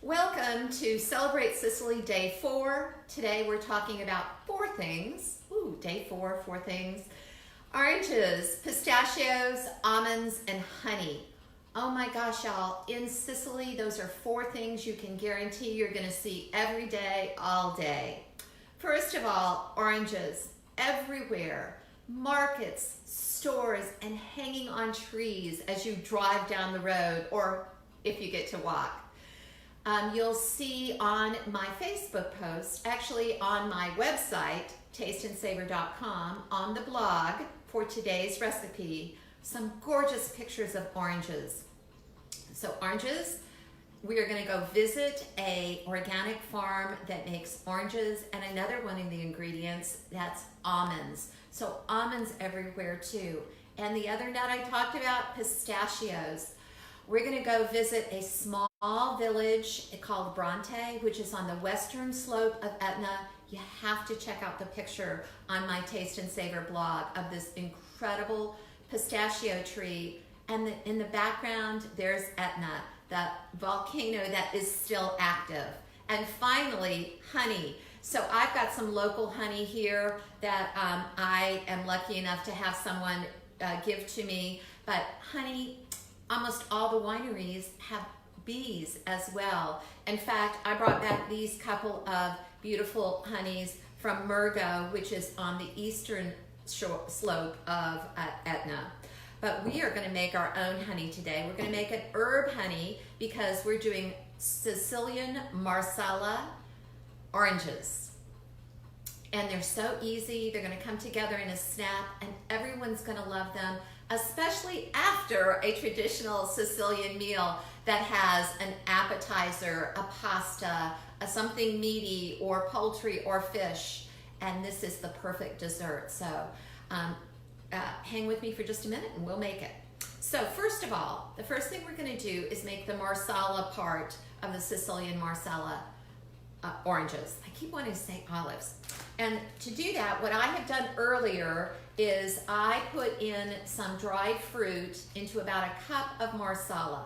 Welcome to Celebrate Sicily Day 4. Today we're talking about four things. Ooh, Day 4, four things. Oranges, pistachios, almonds, and honey. Oh my gosh, y'all. In Sicily, those are four things you can guarantee you're going to see every day, all day. First of all, oranges. Everywhere. Markets, stores, and hanging on trees as you drive down the road or if you get to walk. You'll see on my Facebook post, actually on my website, tasteandsavor.com, on the blog for today's recipe, some gorgeous pictures of oranges. So oranges, we are going to go visit a organic farm that makes oranges, and another one of the ingredients, that's almonds. So almonds everywhere too. And the other nut I talked about, pistachios. We're going to go visit a small village called Bronte, which is on the western slope of Etna. You have to check out the picture on my Taste and Savor blog of this incredible pistachio tree. And in the background, there's Etna, the volcano that is still active. And finally, honey. So I've got some local honey here that I am lucky enough to have someone give to me. But honey, almost all the wineries have bees as well. In fact, I brought back these couple of beautiful honeys from Murgo, which is on the eastern slope of Etna. But we are going to make our own honey today. We're going to make an herb honey because we're doing Sicilian Marsala oranges. And they're so easy. They're going to come together in a snap, and everyone's going to love them, especially after a traditional Sicilian meal that has an appetizer, a pasta, something meaty, or poultry or fish. And this is the perfect dessert. So hang with me for just a minute and we'll make it. So first of all, the first thing we're going to do is make the Marsala part of the Sicilian Marsala oranges. I keep wanting to say olives. And to do that, what I have done earlier is I put in some dried fruit into about a cup of Marsala.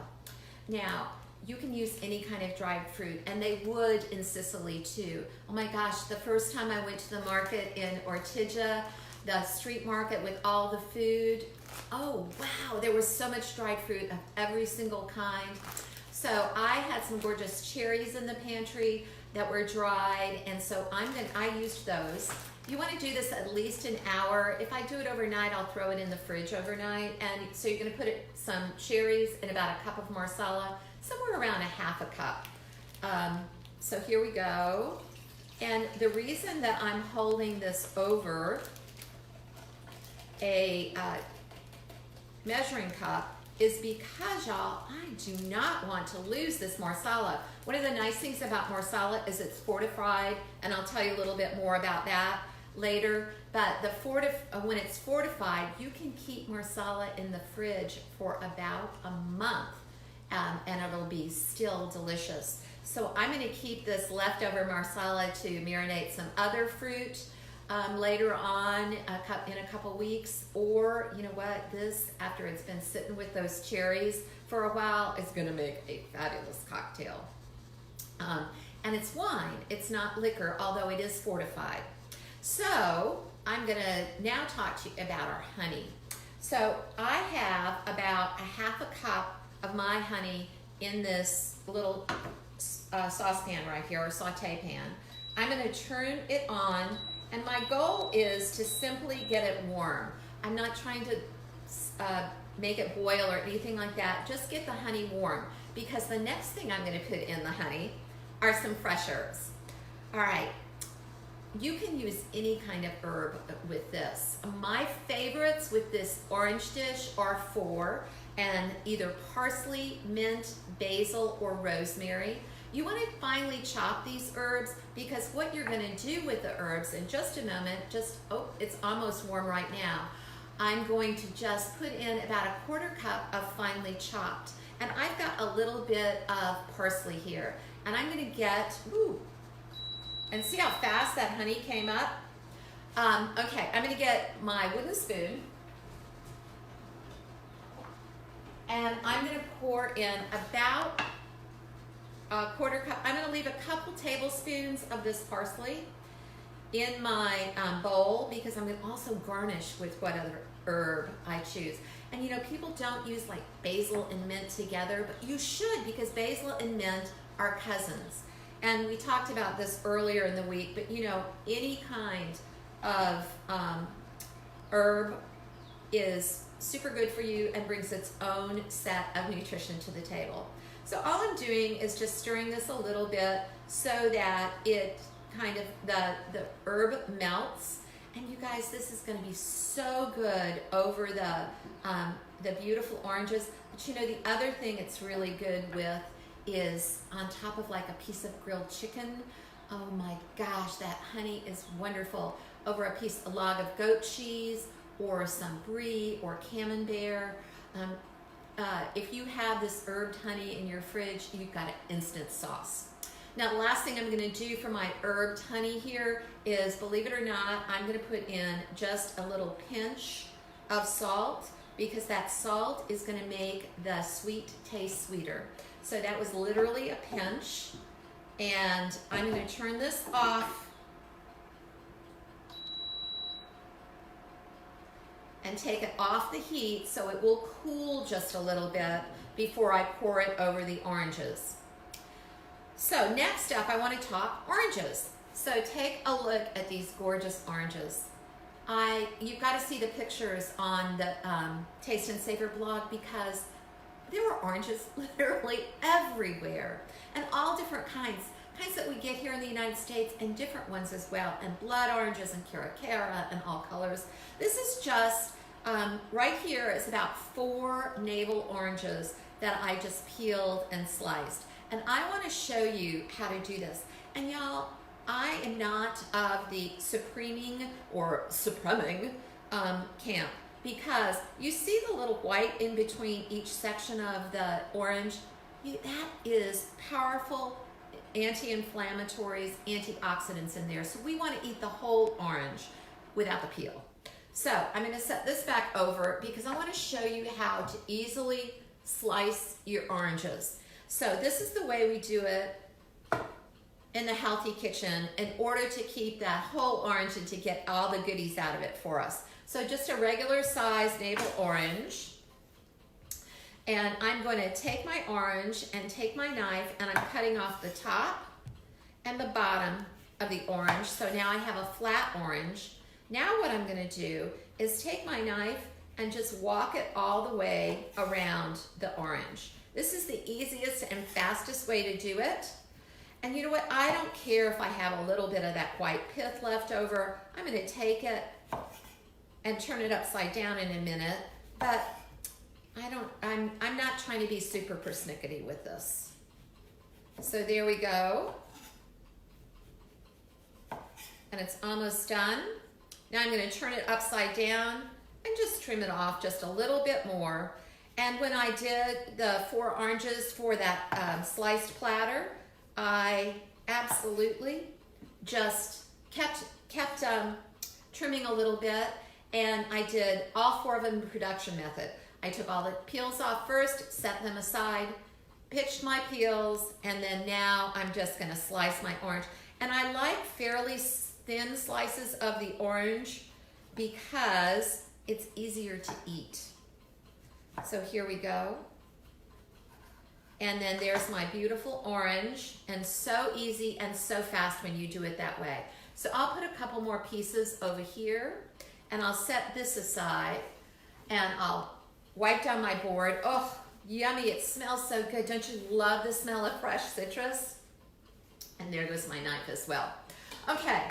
Now, you can use any kind of dried fruit, and they would in Sicily too. Oh my gosh, the first time I went to the market in Ortigia, the street market with all the food, oh wow, there was so much dried fruit of every single kind. So I had some gorgeous cherries in the pantry that were dried, and so I used those. You want to do this at least an hour. If I do it overnight, I'll throw it in the fridge overnight. And so you're going to put some cherries in about a cup of Marsala, somewhere around a half a cup. So here we go. And the reason that I'm holding this over a measuring cup is because, y'all, I do not want to lose this Marsala. One of the nice things about Marsala is it's fortified, and I'll tell you a little bit more about that later. But when it's fortified, you can keep Marsala in the fridge for about a month, and it'll be still delicious. So I'm going to keep this leftover Marsala to marinate some other fruit later on in a couple weeks, or you know what, this, after it's been sitting with those cherries for a while, is going to make a fabulous cocktail. And it's wine, it's not liquor, although it is fortified. So I'm going to now talk to you about our honey. So I have about a half a cup of my honey in this little saucepan right here, or saute pan. I'm going to turn it on, and my goal is to simply get it warm. I'm not trying to make it boil or anything like that. Just get the honey warm, because the next thing I'm going to put in the honey are some fresh herbs. All right, you can use any kind of herb with this. My favorites with this orange dish are four, and either parsley, mint, basil, or rosemary. You want to finely chop these herbs, because what you're going to do with the herbs in just a moment, it's almost warm right now. I'm going to just put in about a quarter cup of finely chopped. And I've got a little bit of parsley here. And I'm going to get, and see how fast that honey came up? Okay, I'm going to get my wooden spoon. And I'm going to pour in about a quarter cup couple tablespoons of this parsley in my bowl because I'm going to also garnish with what other herb I choose. And you know, people don't use like basil and mint together, but you should, because basil and mint are cousins. And we talked about this earlier in the week, but you know, any kind of herb is super good for you and brings its own set of nutrition to the table. So all I'm doing is just stirring this a little bit so that it kind of, the herb melts. And you guys, this is going to be so good over the beautiful oranges. But you know, the other thing it's really good with is on top of like a piece of grilled chicken. Oh my gosh, that honey is wonderful over a log of goat cheese or some brie or camembert. If you have this herbed honey in your fridge, you've got an instant sauce. Now, the last thing I'm going to do for my herbed honey here is, believe it or not, I'm going to put in just a little pinch of salt, because that salt is going to make the sweet taste sweeter. So that was literally a pinch, and I'm going to turn this off and take it off the heat so it will cool just a little bit before I pour it over the oranges. So next up, I want to talk oranges. So take a look at these gorgeous oranges. You've got to see the pictures on the Taste and Savor blog, because there were oranges literally everywhere, and all different kinds that we get here in the United States, and different ones as well, and blood oranges and caracara and all colors. This is just, right here is about 4 navel oranges that I just peeled and sliced. And I want to show you how to do this. And y'all, I am not of the supreming camp, because you see the little white in between each section of the orange? That is powerful anti-inflammatories, antioxidants in there. So we want to eat the whole orange without the peel. So I'm going to set this back over because I want to show you how to easily slice your oranges. So this is the way we do it in the Healthy Kitchen in order to keep that whole orange and to get all the goodies out of it for us. So just a regular size navel orange. And I'm going to take my orange and take my knife, and I'm cutting off the top and the bottom of the orange. So now I have a flat orange. Now what I'm going to do is take my knife and just walk it all the way around the orange. This is the easiest and fastest way to do it. And you know what? I don't care if I have a little bit of that white pith left over. I'm going to take it and turn it upside down in a minute. But I'm not trying to be super persnickety with this. So there we go. And it's almost done. Now I'm going to turn it upside down and just trim it off just a little bit more. And when I did the 4 oranges for that sliced platter, I absolutely just kept trimming a little bit, and I did all 4 of them in the production method. I took all the peels off first, set them aside, pitched my peels, and then now I'm just going to slice my orange. And I like fairly thin slices of the orange because it's easier to eat. So here we go. And then there's my beautiful orange, and so easy and so fast when you do it that way. So I'll put a couple more pieces over here, and I'll set this aside, and I'll wipe down my board. Oh, yummy, it smells so good. Don't you love the smell of fresh citrus? And there goes my knife as well. Okay,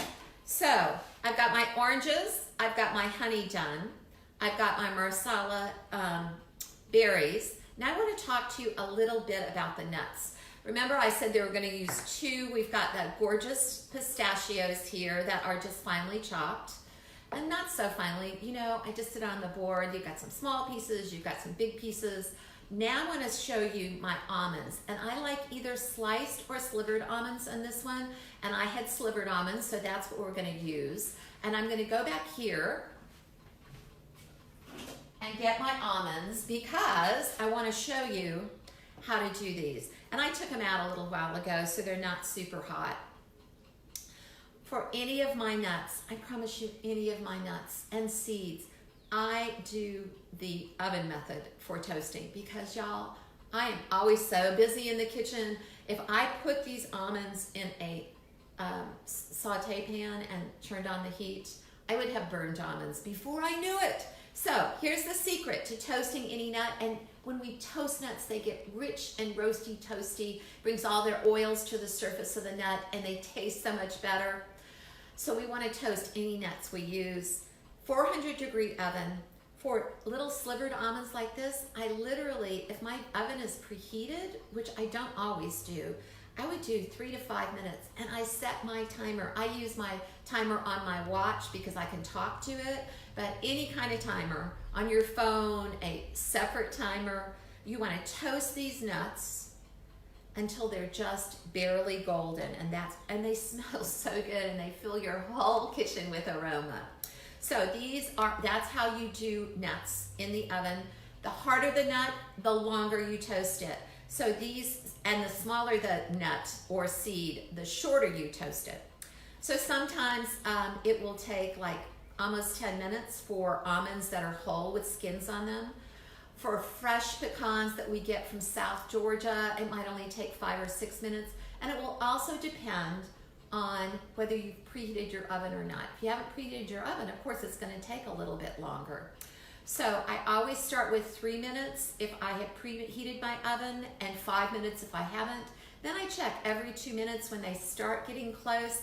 so I've got my oranges, I've got my honey done, I've got my Marsala berries. Now I want to talk to you a little bit about the nuts. Remember I said they were going to use 2. We've got that gorgeous pistachios here that are just finely chopped. And not so finely, you know, I just did it on the board. You've got some small pieces, you've got some big pieces. Now I want to show you my almonds. And I like either sliced or slivered almonds on this one. And I had slivered almonds, so that's what we're going to use. And I'm going to go back here and get my almonds because I want to show you how to do these. And I took them out a little while ago, so they're not super hot. For any of my nuts, I promise you, any of my nuts and seeds, I do the oven method for toasting because, y'all, I am always so busy in the kitchen. If I put these almonds in a saute pan and turned on the heat, I would have burned almonds before I knew it. So here's the secret to toasting any nut. And when we toast nuts, they get rich and roasty, toasty, brings all their oils to the surface of the nut, and they taste so much better. So we want to toast any nuts. We use 400-degree oven. For little slivered almonds like this, I literally, if my oven is preheated, which I don't always do, I would do 3 to 5 minutes, and I set my timer. I use my timer on my watch because I can talk to it, but any kind of timer, on your phone, a separate timer, you want to toast these nuts until they're just barely golden, and they smell so good, and they fill your whole kitchen with aroma. So that's how you do nuts in the oven. The harder the nut, the longer you toast it. So and the smaller the nut or seed, the shorter you toast it. So sometimes it will take like almost 10 minutes for almonds that are whole with skins on them. For fresh pecans that we get from South Georgia, it might only take 5 or 6 minutes. And it will also depend on whether you've preheated your oven or not. If you haven't preheated your oven, of course, it's going to take a little bit longer. So I always start with 3 minutes if I have preheated my oven, and 5 minutes if I haven't. Then I check every 2 minutes. When they start getting close,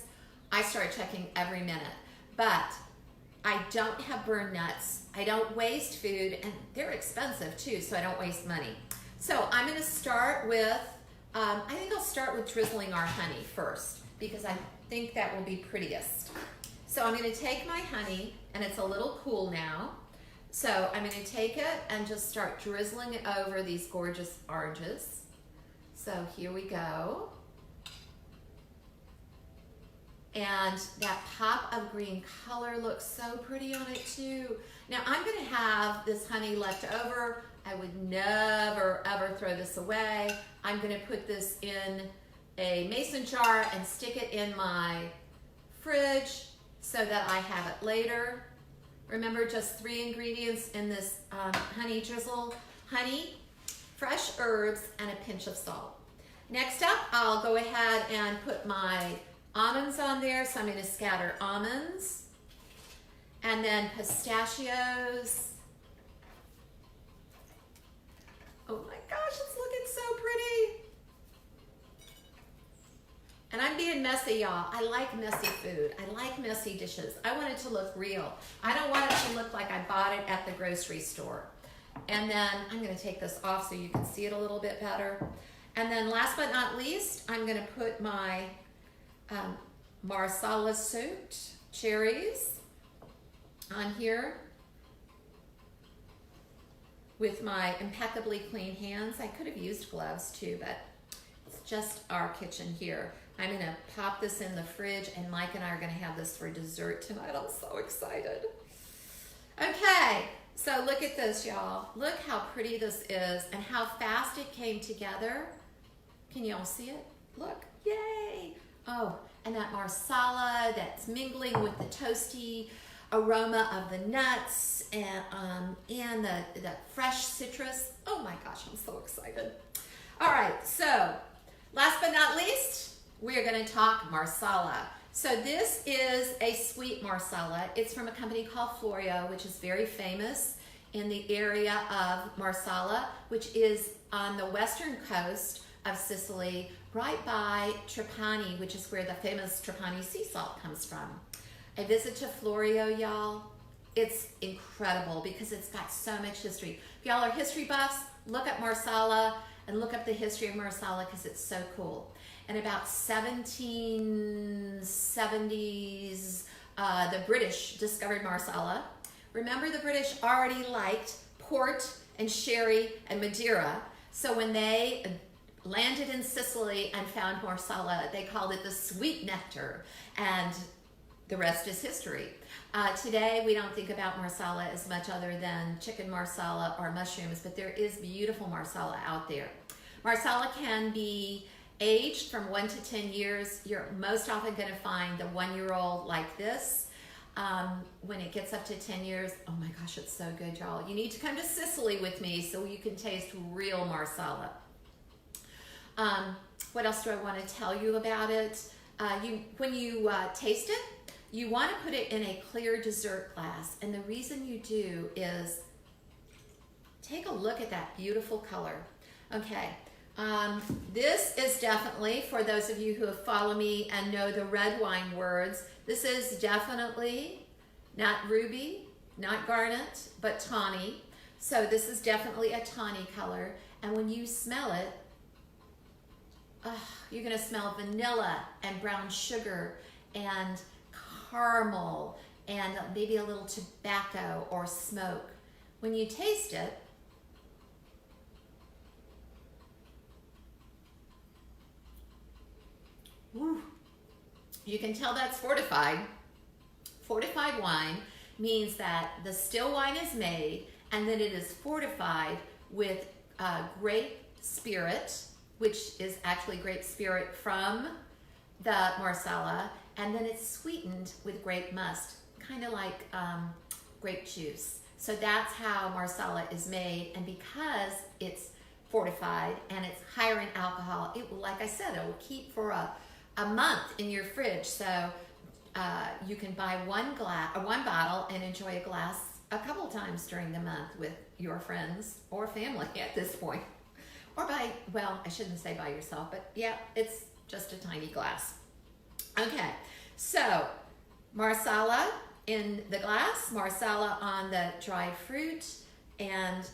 I start checking every minute. But I don't have burned nuts. I don't waste food, and they're expensive too, so I don't waste money. So I'm going to start with, I think I'll start with drizzling our honey first, because I think that will be prettiest. So I'm going to take my honey, and it's a little cool now. So I'm going to take it and just start drizzling it over these gorgeous oranges. So here we go. And that pop of green color looks so pretty on it too. Now I'm going to have this honey left over. I would never ever throw this away. I'm going to put this in a mason jar and stick it in my fridge so that I have it later. Remember, just 3 ingredients in this honey drizzle: honey, fresh herbs, and a pinch of salt. Next up, I'll go ahead and put my almonds on there. So I'm going to scatter almonds, and then pistachios. Oh my gosh, it's looking so pretty. And I'm being messy, y'all. I like messy food. I like messy dishes. I want it to look real. I don't want it to look like I bought it at the grocery store. And then I'm going to take this off so you can see it a little bit better. And then last but not least, I'm going to put my Marsala soaked cherries on here with my impeccably clean hands. I could have used gloves too, but it's just our kitchen here. I'm going to pop this in the fridge, and Mike and I are going to have this for dessert tonight. I'm so excited. Okay, so look at this, y'all. Look how pretty this is and how fast it came together. Can y'all see it? Look, yay. Oh, and that Marsala that's mingling with the toasty aroma of the nuts and the fresh citrus. Oh my gosh, I'm so excited. All right, so last but not least, we're going to talk Marsala. So this is a sweet Marsala. It's from a company called Florio, which is very famous in the area of Marsala, which is on the western coast of Sicily, right by Trapani, which is where the famous Trapani sea salt comes from. A visit to Florio, y'all, it's incredible because it's got so much history. If y'all are history buffs, look up Marsala and look up the history of Marsala because it's so cool. In about 1770s, the British discovered Marsala. Remember, the British already liked port and sherry and Madeira. So when they landed in Sicily and found Marsala, they called it the sweet nectar, and the rest is history. Today, we don't think about Marsala as much other than chicken Marsala or mushrooms, but there is beautiful Marsala out there. Marsala can be aged from 1 to 10 years. You're most often going to find the 1-year-old like this. When it gets up to 10 years, oh my gosh, it's so good, y'all. You need to come to Sicily with me so you can taste real Marsala. What else do I want to tell you about it? When you taste it, you want to put it in a clear dessert glass. And the reason you do is take a look at that beautiful color. Okay, this is definitely, for those of you who have followed me and know the red wine words, this is definitely not ruby, not garnet, but tawny. So this is definitely a tawny color. And when you smell it, you're gonna smell vanilla and brown sugar and caramel and maybe a little tobacco or smoke. When you taste it, woo, you can tell that's fortified. Fortified wine means that the still wine is made and then it is fortified with grape spirit, which is actually grape spirit from the Marsala, and then it's sweetened with grape must, kind of like grape juice. So that's how Marsala is made, and because it's fortified and it's higher in alcohol, it will, like I said, it will keep for a month in your fridge. So you can buy one bottle and enjoy a glass a couple times during the month with your friends or family at this point. Or well, I shouldn't say by yourself, but yeah, it's just a tiny glass. Okay, so Marsala in the glass, Marsala on the dried fruit, and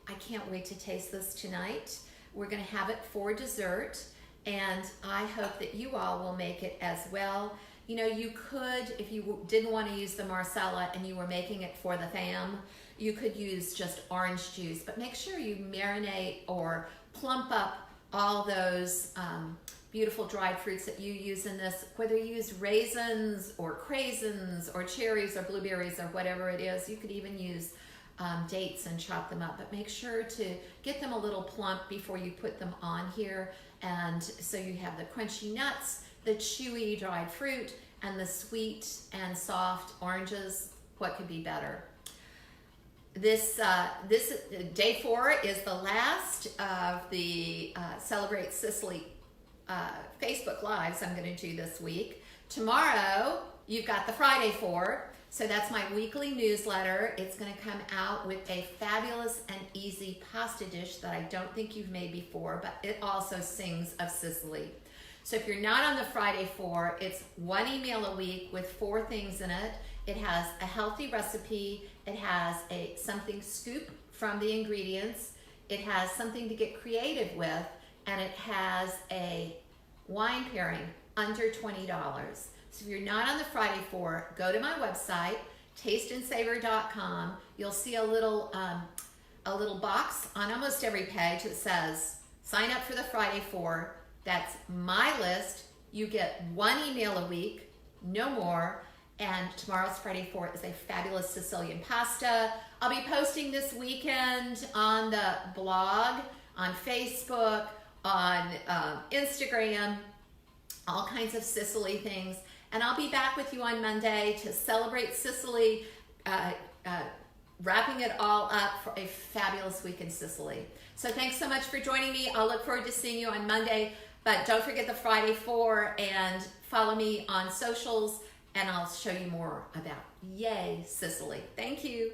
I can't wait to taste this tonight. We're gonna have it for dessert, and I hope that you all will make it as well. You know, you could, if you didn't want to use the Marsala and you were making it for the fam, you could use just orange juice, but make sure you marinate or plump up all those beautiful dried fruits that you use in this, whether you use raisins or craisins or cherries or blueberries or whatever it is. You could even use dates and chop them up, but make sure to get them a little plump before you put them on here. And so you have the crunchy nuts, the chewy dried fruit, and the sweet and soft oranges. What could be better? This day 4 is the last of the Celebrate Sicily Facebook Lives I'm going to do this week. Tomorrow, you've got the Friday 4, so that's my weekly newsletter. It's going to come out with a fabulous and easy pasta dish that I don't think you've made before, but it also sings of Sicily. So if you're not on the Friday 4, it's 1 email a week with 4 things in it. It has a healthy recipe, it has something scoop from the ingredients, it has something to get creative with, and it has a wine pairing under $20. So if you're not on the Friday 4, go to my website, tasteandsavor.com. You'll see a little box on almost every page that says, sign up for the Friday 4. That's my list. You get 1 email a week, no more. And tomorrow's Friday 4 is a fabulous Sicilian pasta. I'll be posting this weekend on the blog, on Facebook, on Instagram, all kinds of Sicily things. And I'll be back with you on Monday to celebrate Sicily, wrapping it all up for a fabulous week in Sicily. So thanks so much for joining me. I'll look forward to seeing you on Monday. But don't forget the Friday 4 and follow me on socials, and I'll show you more about Yay Sicily. Thank you.